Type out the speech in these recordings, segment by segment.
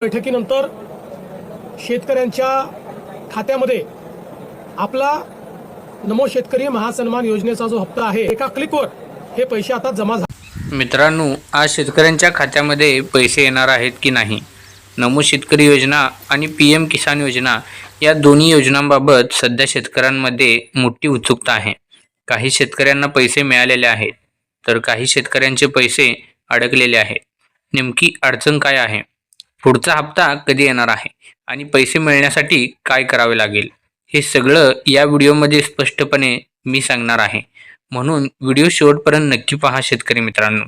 बैठकीनंतर शेतकऱ्यांच्या खात्यामध्ये आपला नमो शेतकरी महासन्मान योजनेचा जो हप्ता आहे एका क्लिकवर हे पैसे आता जमा झाले। मित्रांनो, आज शेतकऱ्यांच्या खात्यामध्ये पैसे येणार आहेत की नाही, नमो शेतकरी योजना आणि PM किसान योजना या दोन्ही योजनांबाबत सध्या शेतकऱ्यांमध्ये मोठी उत्सुकता आहे। काही शेतकऱ्यांना पैसे मिळालेले आहेत तर काही शेतकऱ्यांचे पैसे अडकलेले आहेत। नेमकी अडचण काय आहे, पुढचा हप्ता कधी येणार आहे आणि पैसे मिळण्यासाठी काय करावे लागेल, हे सगळं या व्हिडिओमध्ये स्पष्टपणे मी सांगणार आहे। म्हणून व्हिडिओ शेवटपर्यंत नक्की पहा शेतकरी मित्रांनो।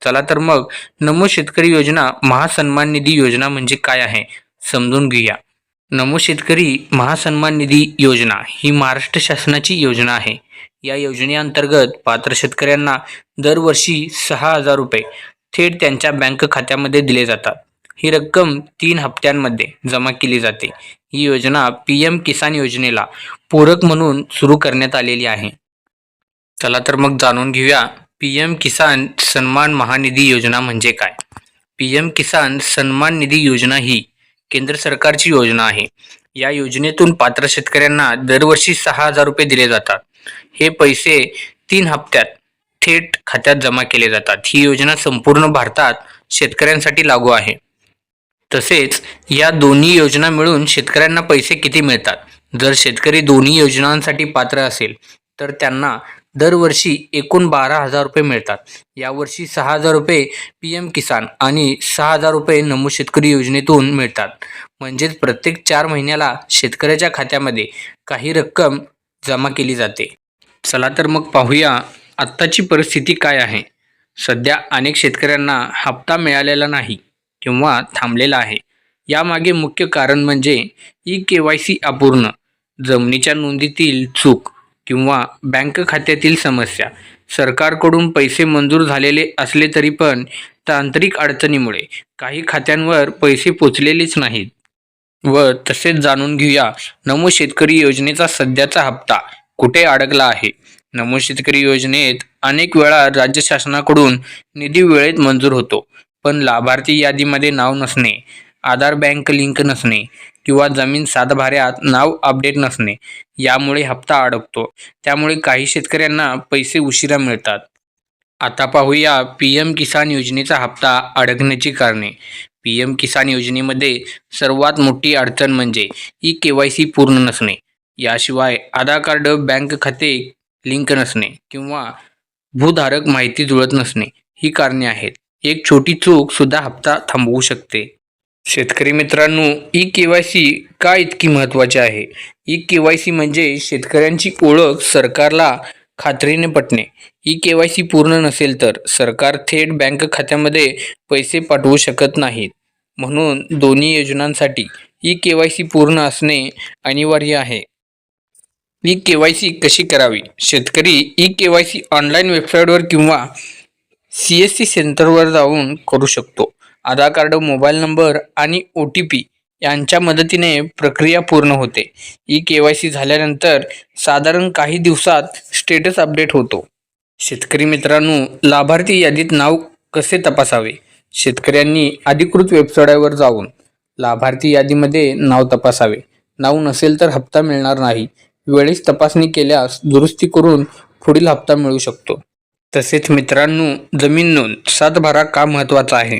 चला तर मग नमो शेतकरी योजना महासन्मान निधी योजना म्हणजे काय आहे समजून घेऊया। नमो शेतकरी महासन्मान निधी योजना ही महाराष्ट्र शासनाची योजना आहे। या योजनेअंतर्गत पात्र शेतकऱ्यांना दरवर्षी 6,000 रुपये थेट त्यांच्या बँक खात्यामध्ये दिले जातात। ही रक्कम 3 हप्त्यांमध्ये जमा केली जाते। ही योजना PM किसान योजनेला पूरक म्हणून सुरू करण्यात आलेली आहे। चला तर मग जाणून घेऊया PM किसान सन्मान महानिधी योजना म्हणजे काय। PM किसान सन्मान निधी योजना ही केंद्र सरकारची योजना आहे। या योजनेतून पात्र शेतकऱ्यांना दरवर्षी 6,000 रुपये दिले जातात। हे पैसे 3 हप्त्यात थेट खात्यात जमा केले जातात। ही योजना संपूर्ण भारतात शेतकऱ्यांसाठी लागू आहे। तसेच या दोन्ही योजना मिळून शेतकऱ्यांना पैसे किती मिळतात, जर शेतकरी दोन्ही योजनांसाठी पात्र असेल तर त्यांना दरवर्षी एकूण 12,000 रुपये मिळतात। यावर्षी 6,000 रुपये PM किसान आणि 6,000 रुपये नमो शेतकरी योजनेतून मिळतात। म्हणजेच प्रत्येक 4 महिन्याला शेतकऱ्याच्या खात्यामध्ये काही रक्कम जमा केली जाते। चला तर मग पाहूया आत्ताची परिस्थिती काय आहे। सध्या अनेक शेतकऱ्यांना हप्ता मिळालेला नाही किंवा थांबलेला आहे। यामागे मुख्य कारण म्हणजे KYC अपूर्ण, जमिनीच्या नोंदीतील चूक किंवा बँक खात्यातील समस्या। सरकारकडून पैसे मंजूर झालेले असले तरी पण तांत्रिक अडचणीमुळे काही खात्यांवर पैसे पोचलेलेच नाहीत। व तसेच जाणून घेऊया नमो शेतकरी योजनेचा सध्याचा हप्ता कुठे अडकला आहे। नमो शेतकरी योजनेत अनेक वेळा राज्य शासनाकडून निधी वेळेत मंजूर होतो, पण लाभार्थी यादीमध्ये नाव नसणे, आधार बँक लिंक नसणे किंवा जमीन सातबाऱ्यात नाव अपडेट नसणे यामुळे हप्ता अडकतो। त्यामुळे काही शेतकऱ्यांना पैसे उशिरा मिळतात। आता पाहूया PM किसान योजनेचा हप्ता अडकण्याची कारणे। PM किसान योजनेमध्ये सर्वात मोठी अडचण म्हणजे KYC पूर्ण नसणे, याशिवाय आधार कार्ड, बँक खाते लिंक नसणे किंवा भूधारक माहिती जुळत नसणे ही कारणे आहेत। एक छोटी चूक सुद्धा हप्ता थांबवू शकते। शेतकरी मित्रांनो, KYC का इतकी महत्त्वाची आहे। KYC म्हणजे शेतकऱ्यांची ओळख सरकारला खात्रीने पटणे। KYC पूर्ण नसेल तर सरकार थेट बँक खात्यामध्ये पैसे पाठवू शकत नाहीत। म्हणून दोन्ही योजनांसाठी KYC पूर्ण असणे अनिवार्य आहे। KYC कशी करावी। शेतकरी KYC ऑनलाईन वेबसाईटवर किंवा CSC सेंटरवर जाऊन करू शकतो। आधार कार्ड, मोबाईल नंबर आणि OTP यांच्या मदतीने प्रक्रिया पूर्ण होते। KYC झाल्यानंतर साधारण काही दिवसात स्टेटस अपडेट होतो। शेतकरी मित्रांनो, लाभार्थी यादीत नाव कसे तपासावे। शेतकऱ्यांनी अधिकृत वेबसाईटवर जाऊन लाभार्थी यादीमध्ये नाव तपासावे। नाव नसेल तर हप्ता मिळणार नाही। वेळेस तपासणी केल्यास दुरुस्ती करून पुढील हप्ता मिळू शकतो। तसेच मित्रांनो, जमीन नोंद सातबारा का महत्त्वाचा आहे।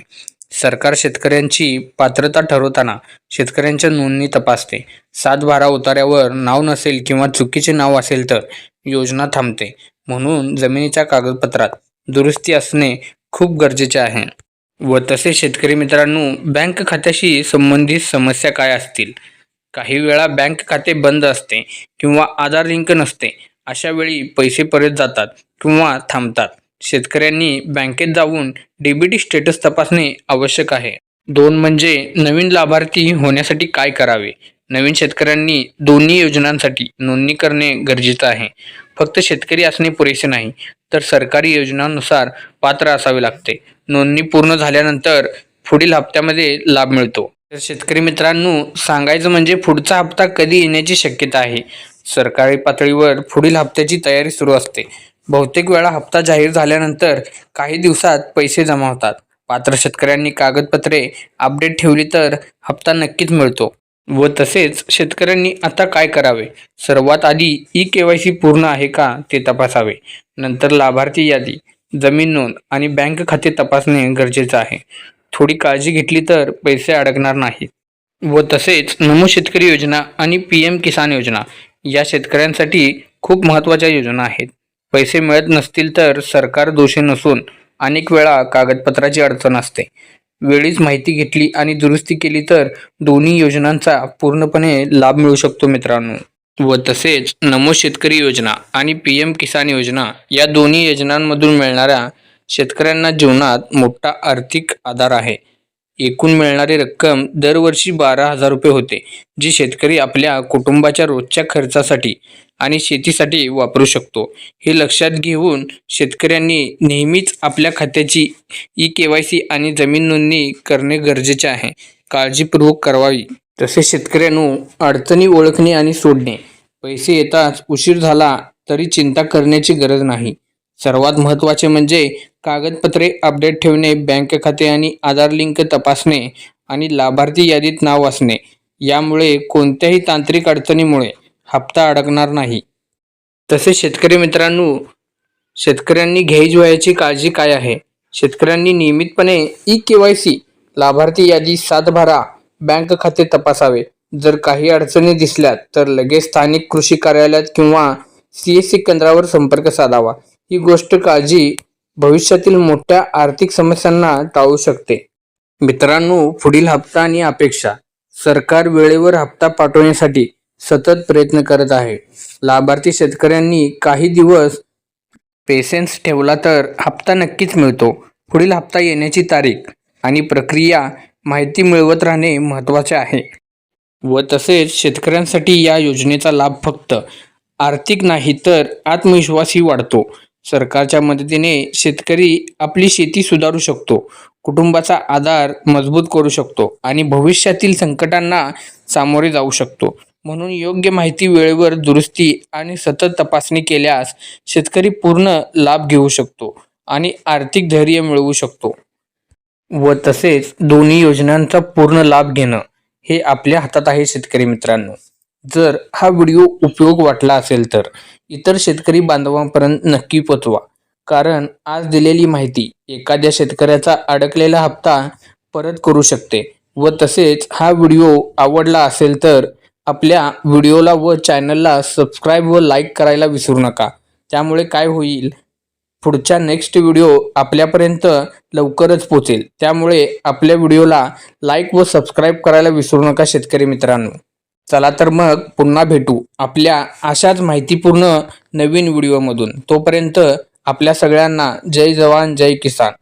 सरकार शेतकऱ्यांची पात्रता ठरवताना शेतकऱ्यांच्या नोंदणी तपासते। सातबारा उतार्यावर नाव नसेल किंवा चुकीचे नाव असेल तर योजना थांबते। म्हणून जमिनीच्या कागदपत्रात दुरुस्ती असणे खूप गरजेचे आहे। व तसेच शेतकरी मित्रांनो, बँक खात्याशी संबंधित समस्या काय असतील। काही वेळा बँक खाते बंद असते किंवा आधार लिंक नसते। अशा वेळी पैसे परत जातात किंवा थांबतात। शेतकऱ्यांनी बँकेत जाऊन DBT स्टेटस तपासणे आवश्यक आहे। 2 म्हणजे नवीन लाभार्थी होण्यासाठी काय करावे। नवीन शेतकऱ्यांनी दोन्ही योजनांसाठी नोंदणी करणे गरजेचे आहे। फक्त शेतकरी असणे पुरेसे नाही, तर सरकारी योजनांनुसार पात्र असावे लागते। नोंदणी पूर्ण झाल्यानंतर पुढील हप्त्यामध्ये लाभ मिळतो। तर शेतकरी मित्रांनो, सांगायचं म्हणजे पुढचा हप्ता कधी येण्याची शक्यता आहे। सरकारी पातळीवर पुढील हप्त्याची तयारी सुरू असते। बहुतेक वेळा हप्ता जाहीर झाल्यानंतर काही दिवसात पैसे जमा होतात। पात्र शेतकऱ्यांनी कागदपत्रे अपडेट ठेवली तर हप्ता नक्कीच मिळतो. व तसेच शेतकऱ्यांनी आता काय करावे? सर्वात आधी ई-KYC पूर्ण आहे का ते तपासावे. नंतर लाभार्थी यादी, जमीन नोंद आणि बँक खाते तपासणे गरजेचं आहे. थोडी काळजी घेतली तर पैसे अडकणार नाहीत. व तसेच नमो शेतकरी योजना आणि PM किसान योजना या शेतकऱ्यांसाठी खूप महत्त्वाच्या योजना आहेत. पैसे मिळत नसतील तर सरकार दोषी नसून अनेक वेळा कागदपत्राची अडचण असते. वेळीच माहिती घेतली आणि दुरुस्ती केली तर दोन्ही योजनांचा पूर्णपणे लाभ मिळू शकतो मित्रांनो. व तसेच नमो शेतकरी योजना आणि PM किसान योजना या दोन्ही योजनांमधून मिळणाऱ्या शेतकऱ्यांना जीवनात मोठा आर्थिक आधार आहे. एकूण मिळणारी रक्कम दरवर्षी 12,000 रुपये होते, जी शेतकरी आपल्या कुटुंबाच्या रोजच्या खर्चासाठी आणि शेतीसाठी वापरू शकतो. हे लक्षात घेऊन शेतकऱ्यांनी नेहमीच आपल्या खात्याची ई-KYC आणि जमीन नोंदणी करणे गरजेचे आहे. काळजीपूर्वक करावी. तसेच शेतकऱ्यांनो, अडचणी ओळखणे आणि सोडणे. पैसे येताच उशीर झाला तरी चिंता करण्याची गरज नाही. सर्वात महत्त्वाचे म्हणजे कागदपत्रे अपडेट ठेवणे, बँक खाते आणि आधार लिंक तपासणे आणि लाभार्थी यादीत नाव असणे. यामुळे कोणत्याही तांत्रिक अडचणीमुळे हप्ता अडकणार नाही. तसेच शेतकरी मित्रांनो, शेतकऱ्यांनी घ्यायची काळजी काय आहे? शेतकऱ्यांनी नियमितपणे ई-KYC, लाभार्थी यादी सातबारा, बँक खाते तपासावे. जर काही अडचणी दिसल्या तर लगेच स्थानिक कृषी कार्यालयात किंवा CSC केंद्रावर संपर्क साधावा. ही गोष्ट काळजी भविष्यातील मोठ्या आर्थिक समस्यांना टाळू शकते. मित्रांनो, पुढील हप्ता आणि अपेक्षा. सरकार वेळेवर हप्ता पाठवण्यासाठी सतत प्रयत्न करत आहे. लाभार्थी शेतकऱ्यांनी काही दिवस पेशन्स ठेवला तर हप्ता नक्कीच मिळतो. पुढील हप्ता येण्याची तारीख आणि प्रक्रिया माहिती मिळवत राहणे महत्त्वाचे आहे. व तसेच शेतकऱ्यांसाठी या योजनेचा लाभ फक्त आर्थिक नाही तर आत्मविश्वासही वाढतो. सरकारच्या मदतीने शेतकरी आपली शेती सुधारू शकतो, कुटुंबाचा आधार मजबूत करू शकतो आणि भविष्यातील संकटांना सामोरे जाऊ शकतो. म्हणून योग्य माहिती, वेळेवर दुरुस्ती आणि सतत तपासणी केल्यास शेतकरी पूर्ण लाभ घेऊ शकतो आणि आर्थिक धैर्य मिळवू शकतो. व तसेच दोन्ही योजनांचा पूर्ण लाभ घेणं हे आपल्या हातात आहे शेतकरी मित्रांनो. जर हा व्हिडिओ उपयोग वाटला असेल तर इतर शेतकरी बांधवांपर्यंत नक्की पोचवा. कारण आज दिलेली माहिती एखाद्या शेतकऱ्याचा अडकलेला हप्ता परत करू शकते. व तसेच हा व्हिडिओ आवडला असेल तर आपल्या व्हिडिओला व चॅनलला सबस्क्राईब व लाईक करायला विसरू नका. त्यामुळे काय होईल, पुढच्या नेक्स्ट व्हिडिओ आपल्यापर्यंत लवकरच पोचेल. त्यामुळे आपल्या व्हिडिओला लाईक व सबस्क्राईब करायला विसरू नका शेतकरी मित्रांनो. चला तर मग पुन्हा भेटू आपल्या अशाच माहितीपूर्ण नवीन व्हिडिओमधून. तोपर्यंत आपल्या सगळ्यांना जय जवान जय किसान.